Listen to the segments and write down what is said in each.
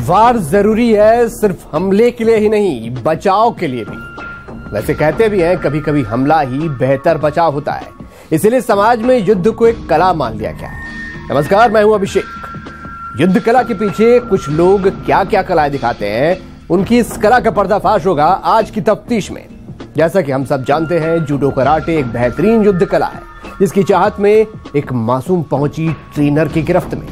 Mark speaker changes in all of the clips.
Speaker 1: वार जरूरी है, सिर्फ हमले के लिए ही नहीं, बचाव के लिए भी। वैसे कहते भी हैं कभी कभी हमला ही बेहतर बचाव होता है, इसलिए समाज में युद्ध को एक कला मान लिया गया है। नमस्कार, मैं हूं अभिषेक। युद्ध कला के पीछे कुछ लोग क्या क्या कलाएं दिखाते हैं, उनकी इस कला का पर्दाफाश होगा आज की तफ्तीश में। जैसा कि हम सब जानते हैं, जूडो कराटे एक बेहतरीन युद्ध कला है, जिसकी चाहत में एक मासूम पहुंची ट्रेनर की गिरफ्त में।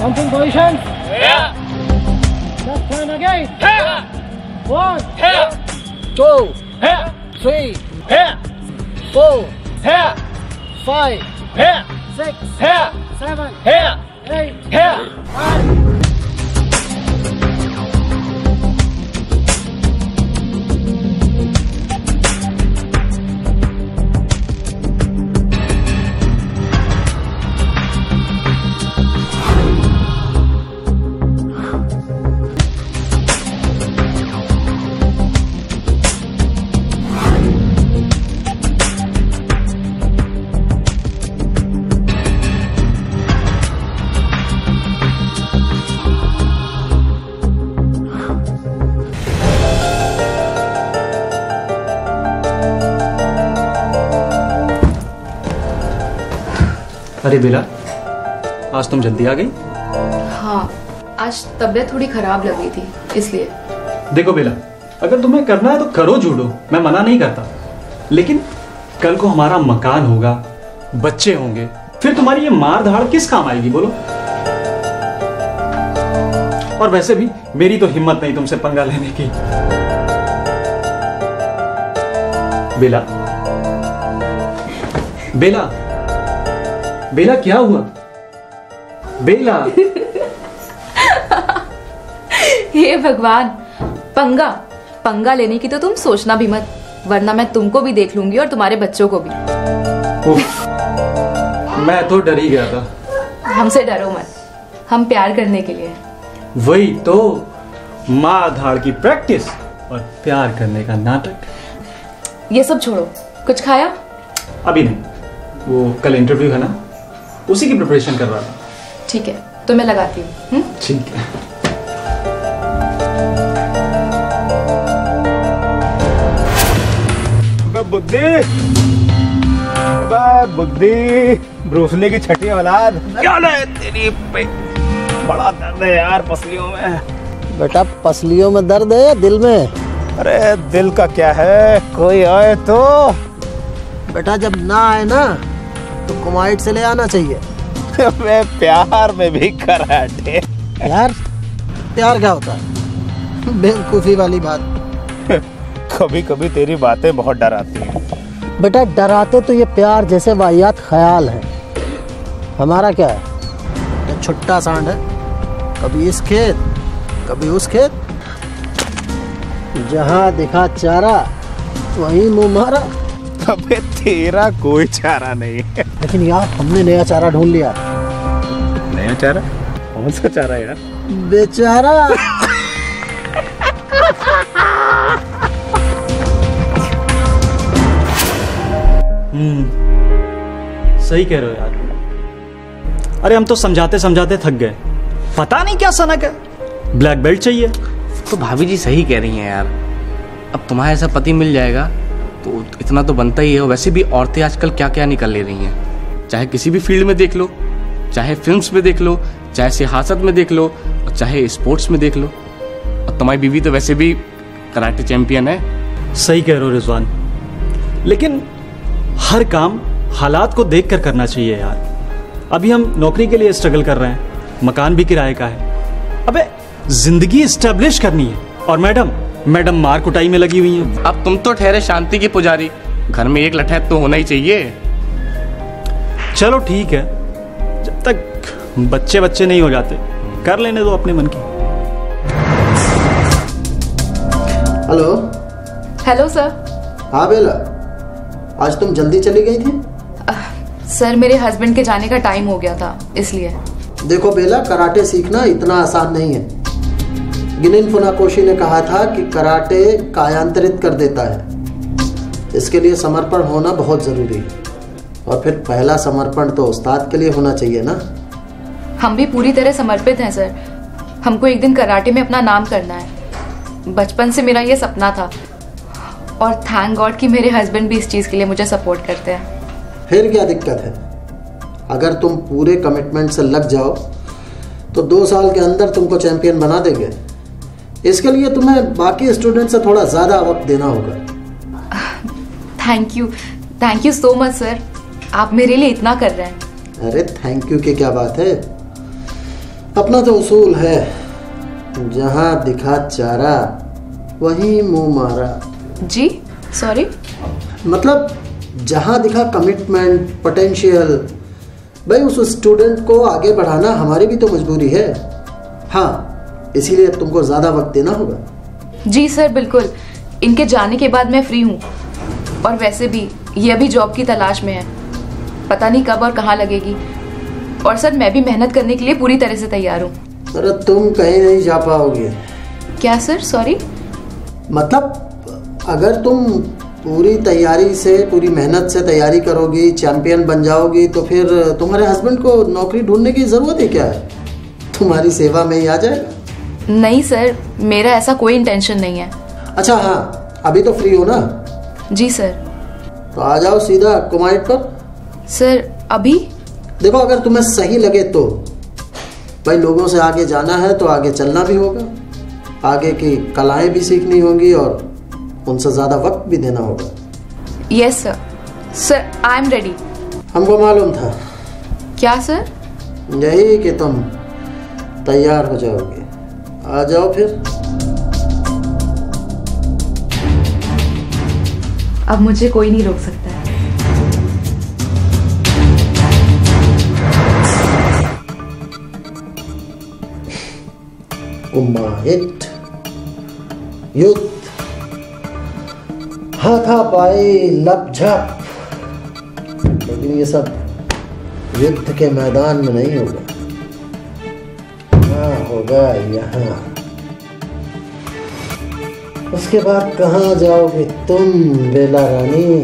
Speaker 2: Jumping position.
Speaker 3: Yeah.
Speaker 2: Just turn again.
Speaker 3: Yeah.
Speaker 2: 1,
Speaker 3: Yeah.
Speaker 2: 2,
Speaker 3: Yeah.
Speaker 2: 3,
Speaker 3: Yeah.
Speaker 2: 4,
Speaker 3: Yeah.
Speaker 2: 5,
Speaker 3: Yeah.
Speaker 2: 6,
Speaker 3: Yeah.
Speaker 2: 7,
Speaker 3: Yeah.
Speaker 2: 8,
Speaker 3: Yeah.
Speaker 2: 9.
Speaker 4: अरे बेला, आज तुम जल्दी आ गई।
Speaker 5: हाँ, आज तबीयत थोड़ी खराब लग रही थी इसलिए।
Speaker 4: देखो बेला, अगर तुम्हें करना है तो करो जूडो, मैं मना नहीं करता, लेकिन कल को हमारा मकान होगा, बच्चे होंगे, फिर तुम्हारी ये मार धाड़ किस काम आएगी बोलो। और वैसे भी मेरी तो हिम्मत नहीं तुमसे पंगा लेने की। बेला, बेला, बेला क्या हुआ? बेला।
Speaker 5: हे भगवान, पंगा लेने की तो तुम सोचना भी मत, वरना मैं तुमको भी देख लूंगी और तुम्हारे बच्चों को भी।
Speaker 4: मैं तो डर ही गया था।
Speaker 5: हमसे डरो मत, हम प्यार करने के लिए।
Speaker 4: वही तो, मार धाड़ की प्रैक्टिस और प्यार करने का नाटक।
Speaker 5: ये सब छोड़ो, कुछ खाया?
Speaker 4: अभी नहीं, वो कल इंटरव्यू है ना, उसी की प्रिपरेशन कर रहा था।
Speaker 5: ठीक है, तो मैं लगाती हूँ।
Speaker 4: ठीक है।
Speaker 6: बुद्धि ब्रूसली की छठी औलाद। क्या है तेरी पे? बड़ा दर्द है यार पसलियों में।
Speaker 2: बेटा, पसलियों में दर्द है या दिल में?
Speaker 6: अरे दिल का क्या है, कोई आए तो।
Speaker 2: बेटा, जब ना आए ना तो कुमाइट से ले आना चाहिए।
Speaker 6: मैं प्यार में भी कराटे।
Speaker 2: प्यार क्या होता है? बेवकूफी वाली बात।
Speaker 6: कभी कभी तेरी बातें बहुत डराती हैं।
Speaker 2: बेटा, डराते तो ये प्यार जैसे वाहियात ख्याल है। हमारा क्या है? ये छुट्टा सांड है, कभी इस खेत कभी उस खेत, जहाँ दिखा चारा वहीं मुंह मारा।
Speaker 6: अबे तेरा कोई चारा नहीं है।
Speaker 2: लेकिन यार, हमने नया चारा ढूंढ लिया।
Speaker 6: नया चारा? कौन सा चारा यार?
Speaker 2: बेचारा।
Speaker 4: सही कह रहे हो यार। अरे हम तो समझाते समझाते थक गए, पता नहीं क्या सनक है, ब्लैक बेल्ट चाहिए।
Speaker 7: तो भाभी जी सही कह रही हैं यार, अब तुम्हारा ऐसा पति मिल जाएगा तो इतना तो बनता ही है। वैसे भी औरतें आजकल क्या क्या निकल ले रही हैं, चाहे किसी भी फील्ड में देख लो, चाहे फिल्म्स में देख लो, चाहे सियासत में देख लो, और चाहे स्पोर्ट्स में देख लो। और तुम्हारी बीवी तो वैसे भी कराटे चैंपियन है।
Speaker 4: सही कह रहे हो रिजवान, लेकिन हर काम हालात को देख कर करना चाहिए यार। अभी हम नौकरी के लिए स्ट्रगल कर रहे हैं, मकान भी किराए का है, अबे जिंदगी एस्टेब्लिश करनी है। और मैडम मार कुटाई में लगी हुई हैं।
Speaker 7: अब तुम तो ठहरे शांति के पुजारी, घर में एक लठैत तो होना ही चाहिए।
Speaker 4: चलो ठीक है, जब तक बच्चे बच्चे नहीं हो जाते कर लेने दो अपने मन की।
Speaker 2: हेलो।
Speaker 5: Hello sir.
Speaker 2: हाँ बेला, आज तुम जल्दी चली गई थी?
Speaker 5: सर मेरे हस्बैंड के जाने का टाइम हो गया था इसलिए।
Speaker 2: देखो बेला, कराटे सीखना इतना आसान नहीं है। गिनिन फुनाकोशी ने कहा था कि कराटे कायांतरित कर देता है। इसके लिए समर्पण होना बहुत जरूरी है, और फिर पहला समर्पण तो उस्ताद के लिए होना चाहिए ना।
Speaker 5: हम भी पूरी तरह समर्पित हैं सर। हमको एक दिन कराटे में अपना नाम करना है। बचपन से मेरा ये सपना था, और थैंक गॉड कि मेरे हस्बैंड भी इस चीज़ के लिए मुझे सपोर्ट करते हैं।
Speaker 2: फिर क्या दिक्कत है? अगर तुम पूरे कमिटमेंट से लग जाओ तो 2 साल के अंदर तुमको चैंपियन बना देंगे। इसके लिए तुम्हें बाकी स्टूडेंट से थोड़ा ज़्यादा वक्त देना होगा।
Speaker 5: Thank you so much sir, आप मेरे लिए इतना कर रहे हैं।
Speaker 2: अरे थैंक यू की क्या बात है। अपना तो उसूल है, जहां दिखा चारा वहीं मुंह मारा।
Speaker 5: जी सॉरी?
Speaker 2: मतलब जहां दिखा कमिटमेंट, पोटेंशियल, भाई उस स्टूडेंट को आगे बढ़ाना हमारी भी तो मजबूरी है। हाँ, इसीलिए तुमको ज़्यादा वक्त देना होगा।
Speaker 5: जी सर बिल्कुल। इनके जाने के बाद मैं फ्री हूँ, और वैसे भी ये अभी जॉब की तलाश में है। पता नहीं कब और कहाँ लगेगी। और सर मैं भी मेहनत करने के लिए पूरी तरह से तैयार हूँ।
Speaker 2: अरे तुम कहीं नहीं जा पाओगे।
Speaker 5: क्या सर? सॉरी?
Speaker 2: मतलब अगर तुम पूरी तैयारी से, पूरी मेहनत से तैयारी करोगी, चैंपियन बन जाओगी, तो फिर तुम्हारे हस्बैंड को नौकरी ढूंढने की ज़रूरत ही क्या है? तुम्हारी सेवा में ही आ जाएगा।
Speaker 5: नहीं सर, मेरा ऐसा कोई इंटेंशन नहीं है।
Speaker 2: अच्छा हाँ, अभी तो फ्री हो ना?
Speaker 5: जी सर।
Speaker 2: तो आ जाओ सीधा कुमाइट पर।
Speaker 5: सर अभी?
Speaker 2: देखो, अगर तुम्हें सही लगे तो भाई, लोगों से आगे जाना है तो आगे चलना भी होगा, आगे की कलाएं भी सीखनी होंगी, और उनसे ज़्यादा वक्त भी देना होगा।
Speaker 5: Yes sir. Sir I am ready.
Speaker 2: हमको मालूम था।
Speaker 5: क्या सर?
Speaker 2: यही कि तुम तैयार हो जाओगे। आ जाओ फिर।
Speaker 5: अब मुझे कोई नहीं रोक सकता है।
Speaker 2: कुमाइट, युद्ध, हाथापाई, लपझप, लेकिन ये सब युद्ध के मैदान में नहीं होगा। हाँ होगा यहाँ। उसके बाद कहाँ जाओगे तुम बेला रानी,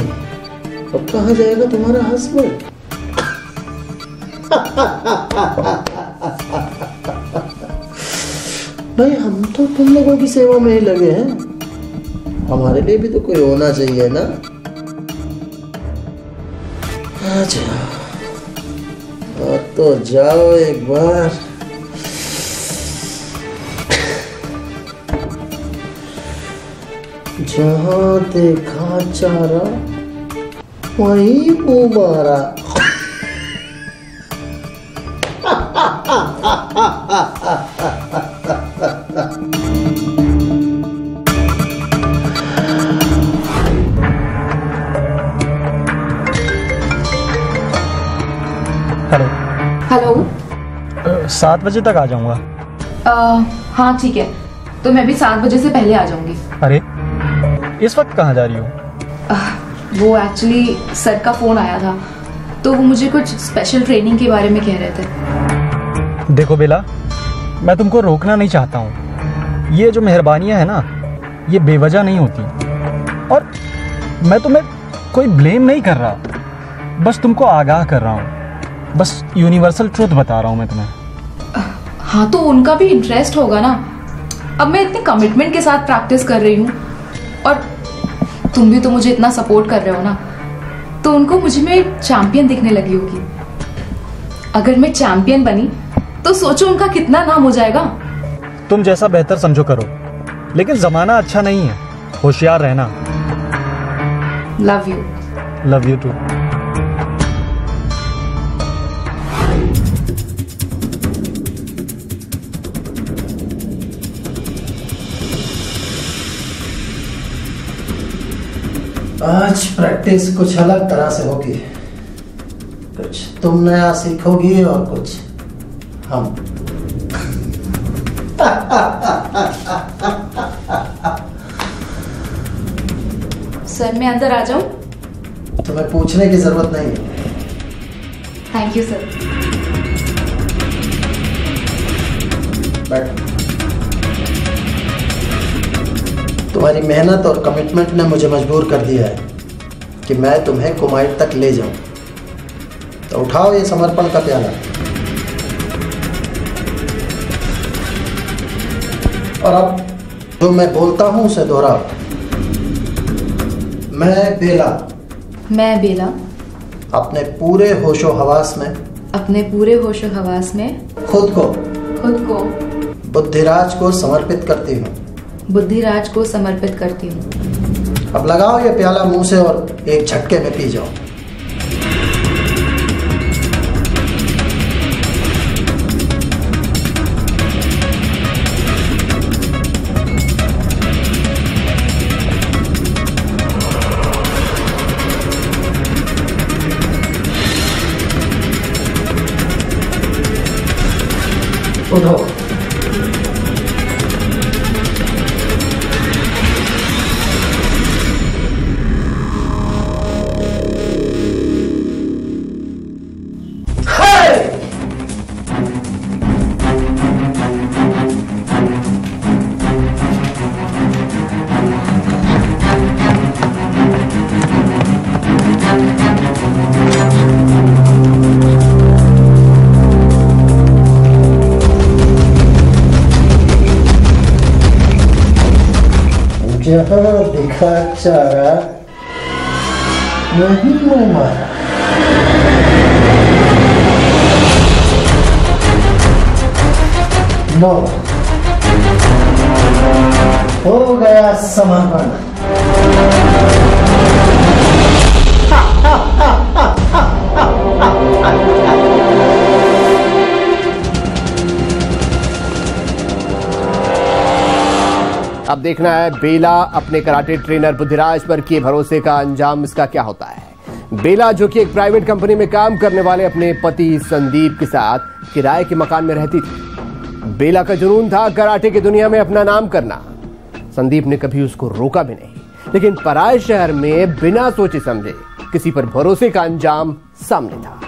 Speaker 2: और कहाँ जाएगा तुम्हारा हस्बैंड? भाई हम तो तुम लोगों की सेवा में ही लगे हैं, हमारे लिए भी तो कोई होना चाहिए ना। अच्छा, और तो जाओ एक बार। जहां देखा चारा वहीं मुंह मारा।
Speaker 4: हेलो।
Speaker 5: हेलो।
Speaker 4: 7 बजे तक आ जाऊंगा।
Speaker 5: हाँ ठीक है, तो मैं भी 7 बजे से पहले आ जाऊंगी।
Speaker 4: अरे इस वक्त कहाँ जा रही हो?
Speaker 5: वो एक्चुअली सर का फोन आया था, तो वो मुझे कुछ स्पेशल ट्रेनिंग के बारे में कह रहे थे।
Speaker 4: देखो बेला, मैं तुमको रोकना नहीं चाहता हूँ। ये जो मेहरबानियाँ है ना, ये बेवजह नहीं होती, और मैं तुम्हें कोई ब्लेम नहीं कर रहा, बस तुमको आगाह कर रहा हूँ। बस यूनिवर्सल ट्रुथ बता रहा हूँ मैं तुम्हें।
Speaker 5: हाँ तो उनका भी इंटरेस्ट होगा ना। अब मैं इतने कमिटमेंट के साथ प्रैक्टिस कर रही हूँ, और तुम भी तो मुझे इतना सपोर्ट कर रहे हो ना, तो उनको मुझे में चैंपियन दिखने लगी होगी। अगर मैं चैंपियन बनी तो सोचो उनका कितना नाम हो जाएगा।
Speaker 4: तुम जैसा बेहतर समझो करो, लेकिन जमाना अच्छा नहीं है, होशियार रहना।
Speaker 5: Love you.
Speaker 4: Love you too.
Speaker 2: आज प्रैक्टिस कुछ अलग तरह से होगी। कुछ तुम नया सीखोगी और कुछ हम।
Speaker 5: सर मैं अंदर आ जाऊं?
Speaker 2: तुम्हें पूछने की जरूरत नहीं है।
Speaker 5: Thank you sir.
Speaker 2: बैठो। तुम्हारी मेहनत और कमिटमेंट ने मुझे मजबूर कर दिया है कि मैं तुम्हें कुमाइट तक ले जाऊं। तो उठाओ ये समर्पण का प्याला और अब जो मैं बोलता हूं उसे दोहराओ। मैं बेला अपने पूरे होशो हवास में खुद को बुद्धिराज को समर्पित करती हूँ। अब लगाओ ये प्याला मुंह से और एक झटके में पी जाओ। उठो। जहाँ दिखा चारा वहीं मुँह मारा। नो हो गया समर्पण।
Speaker 1: अब देखना है बेला अपने कराटे ट्रेनर बुद्धिराज पर किए भरोसे का अंजाम इसका क्या होता है। बेला जो कि एक प्राइवेट कंपनी में काम करने वाले अपने पति संदीप के साथ किराए के मकान में रहती थी। बेला का जुनून था कराटे की दुनिया में अपना नाम करना। संदीप ने कभी उसको रोका भी नहीं, लेकिन पराए शहर में बिना सोचे समझे किसी पर भरोसे का अंजाम सामने था।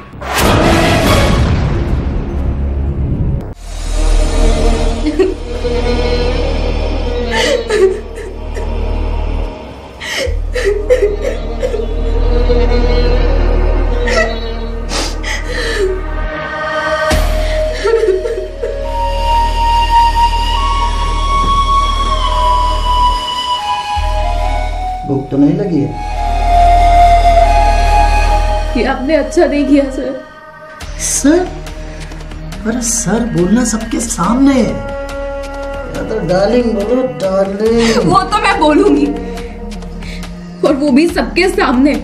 Speaker 2: भूख तो नहीं लगी है?
Speaker 5: ये आपने अच्छा नहीं किया सर।
Speaker 2: सर? अरे सर बोलना सबके सामने है। या तो डार्लिंग बोलो डार्लिंग।
Speaker 5: वो तो मैं बोलूंगी, और वो भी सबके सामने।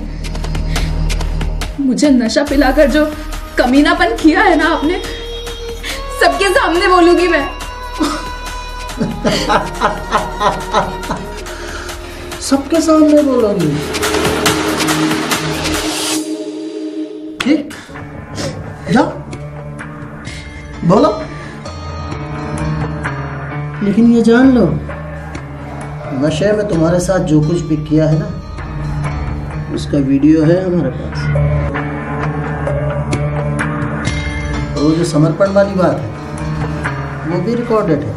Speaker 5: मुझे नशा पिलाकर जो कमीनापन किया है ना आपने, सबके सामने बोलूंगी मैं।
Speaker 2: सबके सामने बोलोगी? ठीक, जाओ बोलो। लेकिन ये जान लो, नशे में तुम्हारे साथ जो कुछ भी किया है ना, उसका वीडियो है हमारे पास। और वो जो समर्पण वाली बात है, वो भी रिकॉर्डेड है।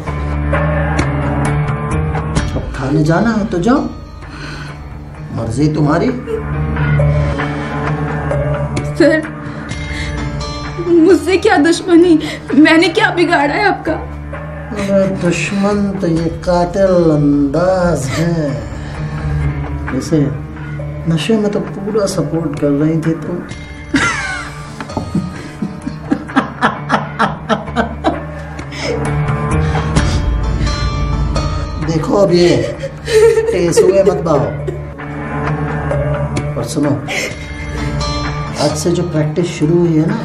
Speaker 2: अब खाने जाना है तो जाओ, मर्जी तुम्हारी।
Speaker 5: सर, मुझसे क्या दुश्मनी? मैंने क्या बिगाड़ा है आपका?
Speaker 2: दुश्मन तो ये कातिल अंदाज है। वैसे नशे में तो पूरा सपोर्ट कर रही थी तुम। देखो अब ये टेस हुए मत बाओ। और सुनो, आज से जो प्रैक्टिस शुरू हुई है ना,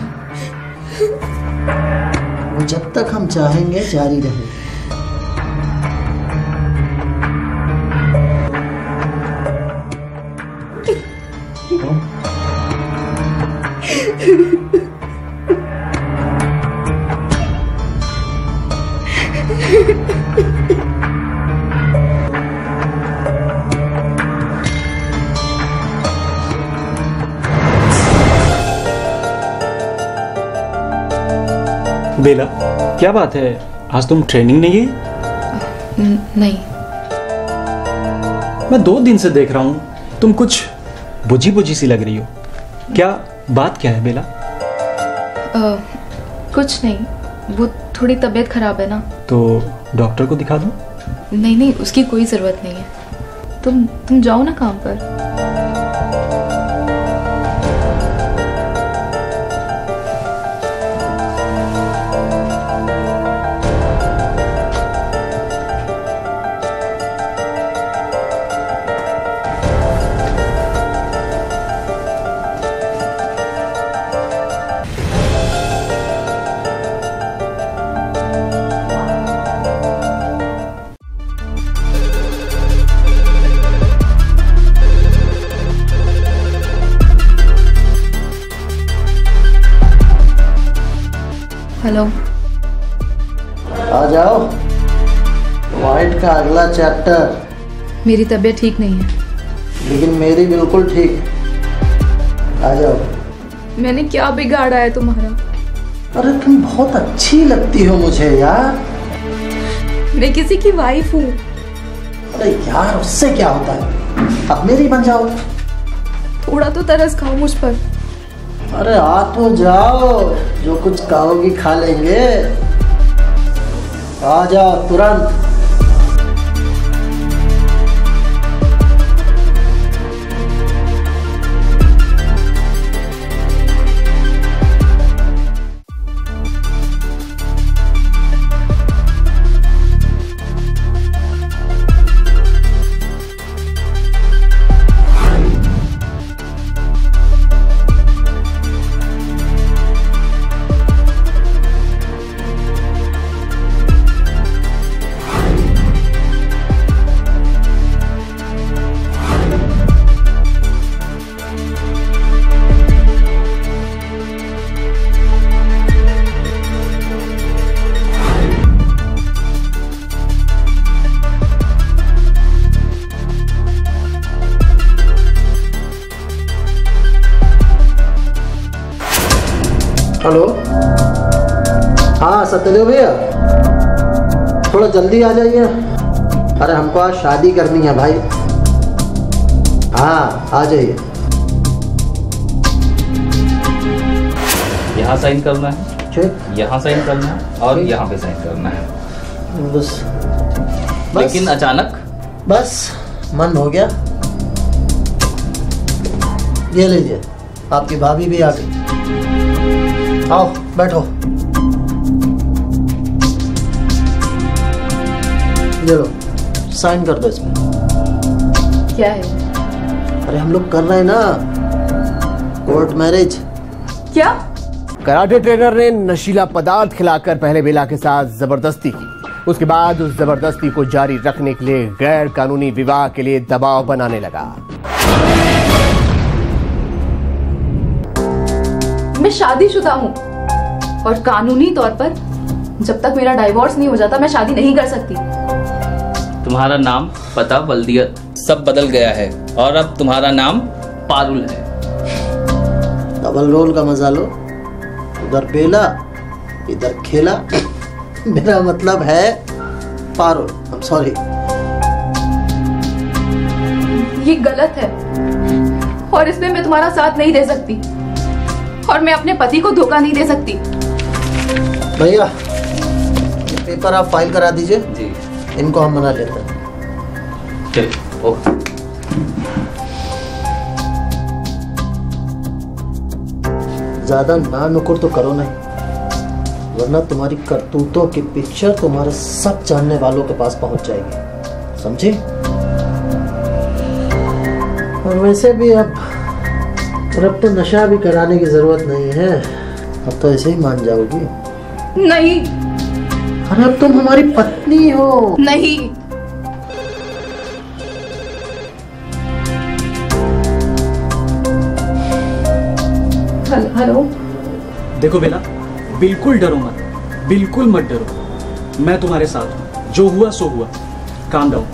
Speaker 2: वो जब तक हम चाहेंगे जारी रहेगी।
Speaker 4: बेला, क्या बात है, आज तुम ट्रेनिंग नहीं गई?
Speaker 5: नहीं।
Speaker 4: मैं 2 दिन से देख रहा हूँ, तुम कुछ बुझी बुझी सी लग रही हो। क्या बात क्या है बेला?
Speaker 5: कुछ नहीं, वो थोड़ी तबीयत खराब है ना।
Speaker 4: तो डॉक्टर को दिखा दो।
Speaker 5: नहीं, उसकी कोई ज़रूरत नहीं है। तुम जाओ ना काम पर। हेलो।
Speaker 2: आ जाओ, वाइट का अगला चैप्टर।
Speaker 5: मेरी तबीयत ठीक नहीं है।
Speaker 2: लेकिन मेरी बिल्कुल ठीक है। आ जाओ।
Speaker 5: मैंने क्या बिगाड़ा है तुम्हारा?
Speaker 2: अरे तुम बहुत अच्छी लगती हो मुझे यार।
Speaker 5: मैं किसी की वाइफ हूँ।
Speaker 2: अरे यार, उससे क्या होता है, अब मेरी बन जाओ।
Speaker 5: थोड़ा तो तरस खाओ मुझ पर।
Speaker 2: अरे आ तो जाओ, जो कुछ कहोगी खा लेंगे। आ जाओ तुरंत। हेलो, हाँ सत्यदेव भैया, थोड़ा जल्दी आ जाइए। अरे हमको आज शादी करनी है भाई। हाँ आ जाइए।
Speaker 8: यहाँ साइन करना है,
Speaker 2: ठीक,
Speaker 8: यहाँ साइन करना है और यहाँ पे साइन करना है।
Speaker 2: बस
Speaker 8: लेकिन अचानक
Speaker 2: बस मन हो गया। ये लीजिए, आपकी भाभी भी आ गई। आओ बैठो। ये लो, साइन कर दो इसमें।
Speaker 5: क्या है?
Speaker 2: अरे हम लोग कर रहे हैं ना कोर्ट मैरिज।
Speaker 5: क्या?
Speaker 1: कराटे ट्रेनर ने नशीला पदार्थ खिलाकर पहले बेला के साथ जबरदस्ती की। उसके बाद उस जबरदस्ती को जारी रखने के लिए गैर कानूनी विवाह के लिए दबाव बनाने लगा।
Speaker 5: मैं शादीशुदा हूँ और कानूनी तौर पर जब तक मेरा डाइवोर्स नहीं हो जाता मैं शादी नहीं कर सकती।
Speaker 8: तुम्हारा नाम, पता, बल्दियत सब बदल गया है और अब तुम्हारा नाम पारुल है।
Speaker 2: डबल रोल का मजा लो। उधर बेला, इधर खेला। मेरा मतलब है पारुल। I am sorry.
Speaker 5: ये गलत है और इसमें मैं तुम्हारा साथ नहीं दे सकती और मैं अपने पति को धोखा नहीं दे सकती।
Speaker 2: भैया ये पेपर आप फाइल करा दीजिए।
Speaker 8: जी,
Speaker 2: इनको हम बना लेते हैं।
Speaker 8: ठीक, ओके।
Speaker 2: ज्यादा ना नुकुर तो करो नहीं, वरना तुम्हारी करतूतों की पिक्चर तुम्हारे सब जानने वालों के पास पहुंच जाएगी, समझे? और वैसे भी अब तो नशा भी कराने की जरूरत नहीं है। अब तो ऐसे ही मान जाओगी।
Speaker 5: नहीं।
Speaker 2: अरे अब तुम हमारी पत्नी हो।
Speaker 5: नहीं। हेलो।
Speaker 4: देखो बेला, बिल्कुल डरो मत, बिल्कुल मत डरो। मैं तुम्हारे साथ हूँ, जो हुआ सो हुआ। Calm down.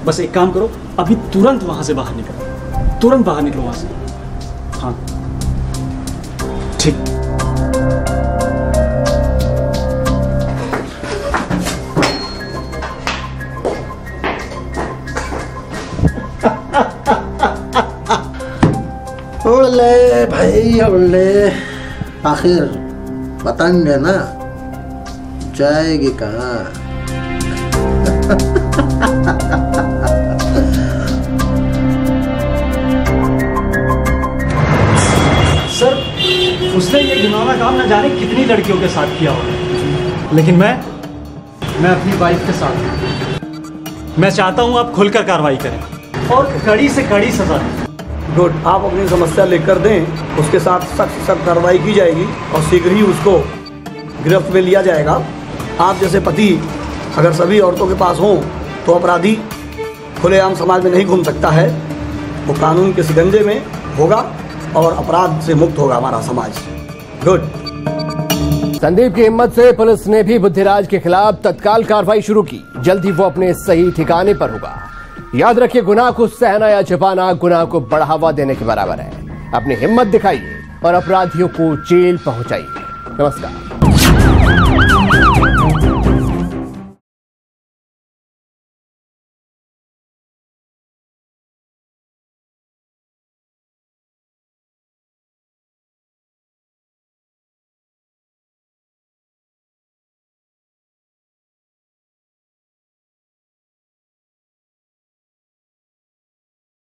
Speaker 4: बस एक काम करो, अभी तुरंत वहां से बाहर निकलो, तुरंत बाहर निकलो वहां से। हाँ ठीक।
Speaker 2: उड़ ले भाई उड़ ले, आखिर पतंग है ना, जाएगी कहाँ।
Speaker 4: सर उसने ये घिनौना काम न जाने कितनी लड़कियों के साथ किया होगा, लेकिन मैं अपनी वाइफ के साथ हूं। मैं चाहता हूं आप खुलकर कार्रवाई करें और कड़ी से कड़ी सजा दें।
Speaker 9: गुड, आप अपनी समस्या लेकर दें, उसके साथ सख्त सख्त कार्रवाई की जाएगी और शीघ्र ही उसको गिरफ्त में लिया जाएगा। आप जैसे पति अगर सभी औरतों के पास हों तो अपराधी खुलेआम समाज में नहीं घूम सकता है, वो कानून के शिकंजे में होगा और अपराध से मुक्त होगा हमारा समाज। गुड।
Speaker 1: संदीप की हिम्मत से पुलिस ने भी बुद्धिराज के खिलाफ तत्काल कार्रवाई शुरू की। जल्द ही वो अपने सही ठिकाने पर होगा। याद रखिए, गुनाह को सहना या छुपाना गुनाह को बढ़ावा देने के बराबर है। अपनी हिम्मत दिखाइए और अपराधियों को जेल पहुंचाइए। नमस्कार।